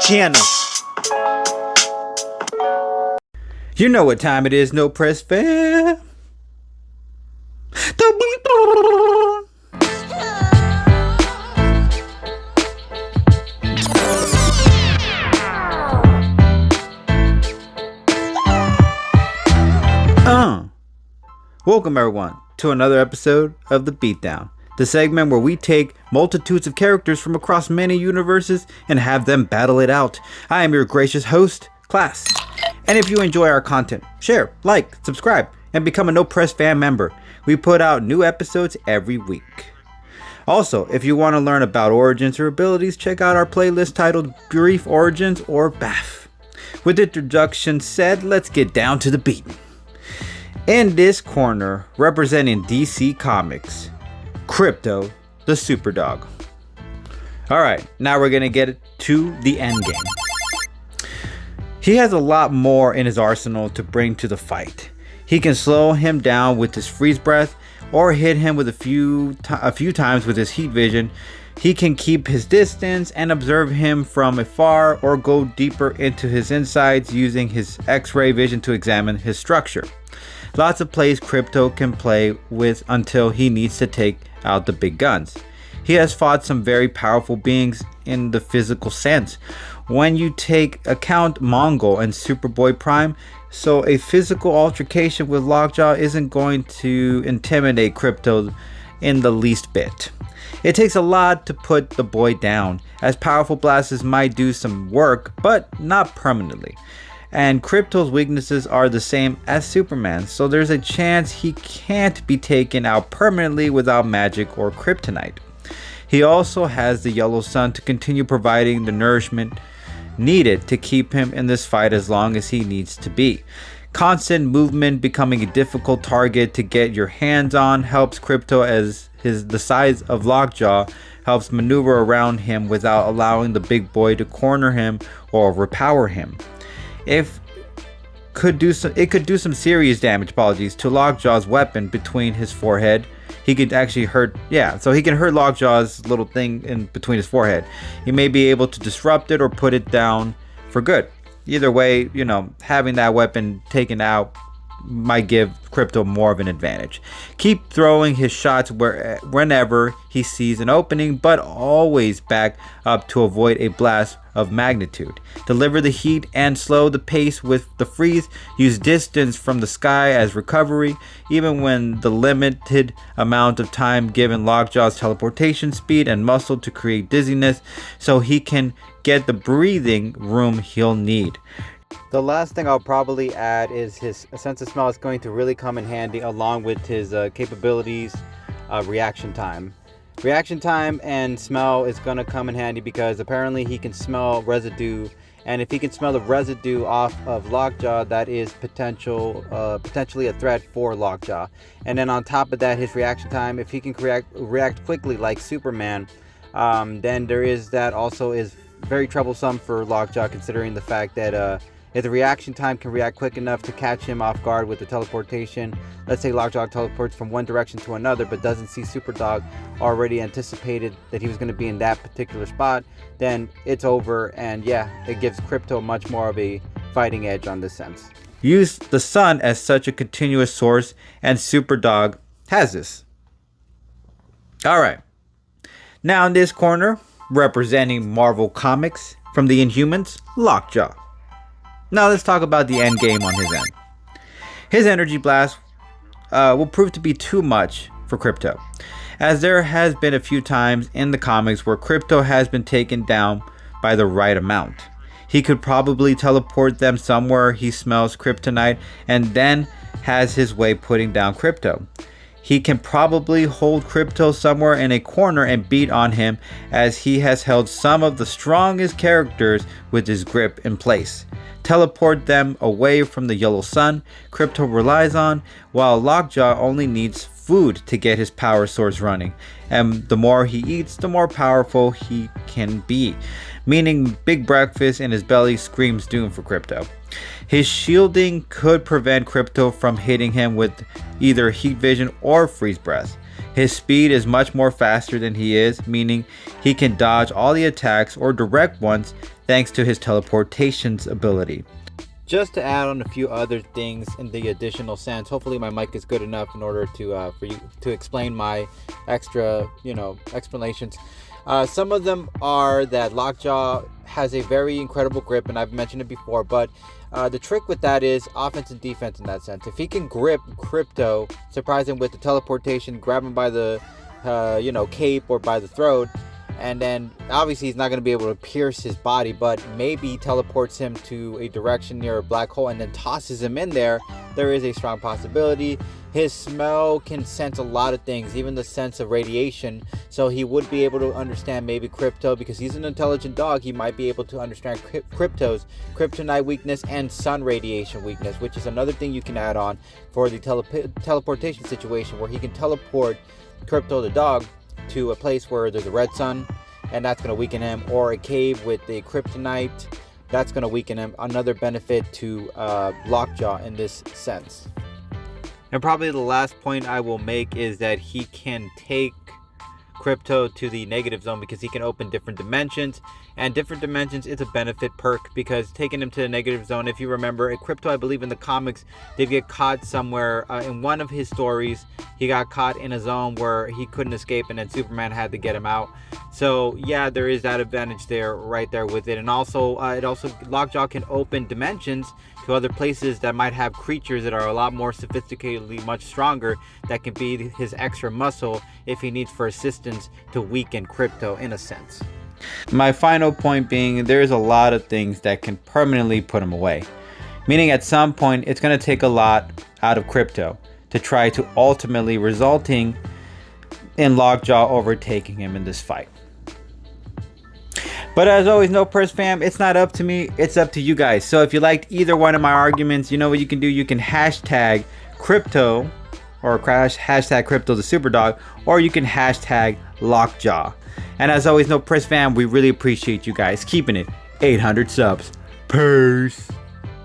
channel. You know what time it is, No Press Fam. Welcome everyone to another episode of The Beatdown, the segment where we take multitudes of characters from across many universes and have them battle it out. I am your gracious host, Class. And if you enjoy our content, share, like, subscribe, and become a No Press Fan member. We put out new episodes every week. Also, if you want to learn about origins or abilities, check out our playlist titled Brief Origins or BAF. With the introduction said, let's get down to the beating. In this corner, representing DC Comics, Krypto, the Superdog. Alright, now we're gonna get to the end game. He has a lot more in his arsenal to bring to the fight. He can slow him down with his freeze breath, or hit him with a few times with his heat vision. He can keep his distance and observe him from afar, or go deeper into his insides using his X-ray vision to examine his structure. Lots of plays Krypto can play with until he needs to take out the big guns. He has fought some very powerful beings in the physical sense, when you take account Mongol and Superboy Prime, so a physical altercation with Lockjaw isn't going to intimidate Krypto in the least bit. It takes a lot to put the boy down, as powerful blasts might do some work, but not permanently. And Krypto's weaknesses are the same as Superman, so there's a chance he can't be taken out permanently without magic or kryptonite. He also has the yellow sun to continue providing the nourishment needed to keep him in this fight as long as he needs to be. Constant movement becoming a difficult target to get your hands on helps Krypto, as the size of Lockjaw helps maneuver around him without allowing the big boy to corner him or overpower him. It could do some serious damage, to Lockjaw's weapon between his forehead. He could actually hurt, so he can hurt Lockjaw's little thing in between his forehead. He may be able to disrupt it or put it down for good. Either way, having that weapon taken out might give Krypto more of an advantage. Keep throwing his shots whenever he sees an opening, but always back up to avoid a blast of magnitude. Deliver the heat and slow the pace with the freeze. Use distance from the sky as recovery, even when the limited amount of time given Lockjaw's teleportation speed and muscle to create dizziness, so he can get the breathing room he'll need. The last thing I'll probably add is his sense of smell is going to really come in handy, along with his capabilities, reaction time. Reaction time and smell is going to come in handy because apparently he can smell residue, and if he can smell the residue off of Lockjaw, that is potentially a threat for Lockjaw. And then on top of that, his reaction time, if he can react quickly like Superman, then that also is very troublesome for Lockjaw, considering the fact that if the reaction time can react quick enough to catch him off guard with the teleportation, let's say Lockjaw teleports from one direction to another but doesn't see Superdog, already anticipated that he was going to be in that particular spot, then it's over, and it gives Krypto much more of a fighting edge on this sense. Use the sun as such a continuous source, and Superdog has this. Alright, now in this corner, representing Marvel Comics from the Inhumans, Lockjaw. Now let's talk about the end game on his end. His energy blast will prove to be too much for Krypto, as there has been a few times in the comics where Krypto has been taken down by the right amount. He could probably teleport them somewhere he smells kryptonite, and then has his way putting down Krypto. He can probably hold Krypto somewhere in a corner and beat on him, as he has held some of the strongest characters with his grip in place. Teleport them away from the yellow sun Krypto relies on, while Lockjaw only needs food to get his power source running, and the more he eats, the more powerful he can be, meaning big breakfast in his belly screams doom for Krypto. His shielding could prevent Krypto from hitting him with either heat vision or freeze breath. His speed is much more faster than he is, meaning he can dodge all the attacks or direct ones thanks to his teleportation's ability. Just to add on a few other things in the additional sense, hopefully my mic is good enough in order to for you to explain my extra, explanations. Some of them are that Lockjaw has a very incredible grip, and I've mentioned it before, but the trick with that is offense and defense in that sense. If he can grip Krypto, surprise him with the teleportation, grab him by the, cape or by the throat, and then obviously he's not going to be able to pierce his body, but maybe teleports him to a direction near a black hole and then tosses him in there, there is a strong possibility. His smell can sense a lot of things, even the sense of radiation, so he would be able to understand maybe Krypto, because he's an intelligent dog. He might be able to understand Krypto's kryptonite weakness and sun radiation weakness, which is another thing you can add on for the teleportation situation, where he can teleport Krypto the dog to a place where there's a red sun, and that's going to weaken him, or a cave with the kryptonite, that's going to weaken him. Another benefit to Lockjaw in this sense. And probably the last point I will make is that he can take Krypto to the negative zone, because he can open different dimensions, and different dimensions is a benefit perk, because taking him to the negative zone, if you remember, Krypto, I believe in the comics, did get caught somewhere in one of his stories. He got caught in a zone where he couldn't escape, and then Superman had to get him out. So yeah, there is that advantage there, right there with it. And also Lockjaw can open dimensions to other places that might have creatures that are a lot more sophisticatedly much stronger, that can be his extra muscle if he needs for assistance to weaken Krypto in a sense. My final point being, there's a lot of things that can permanently put him away, meaning at some point it's going to take a lot out of Krypto to try to ultimately resulting in Lockjaw overtaking him in this fight. But as always, No Purse fam, it's not up to me, it's up to you guys. So if you liked either one of my arguments, you know what you can do. You can hashtag Krypto, or hashtag Krypto the Superdog, or you can hashtag Lockjaw. And as always, No Purse fam, we really appreciate you guys keeping it 800 subs. Peace.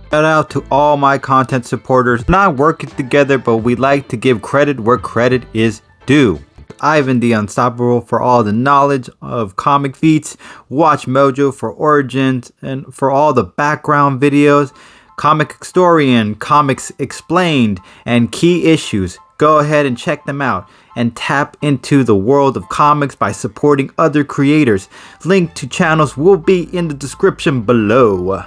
Shout out to all my content supporters. Not working together, but we like to give credit where credit is due. Ivan the Unstoppable for all the knowledge of comic feats, Watch Mojo for origins and for all the background videos, Comic Historian, Comics Explained, and Key Issues. Go ahead and check them out and tap into the world of comics by supporting other creators. Link to channels will be in the description below.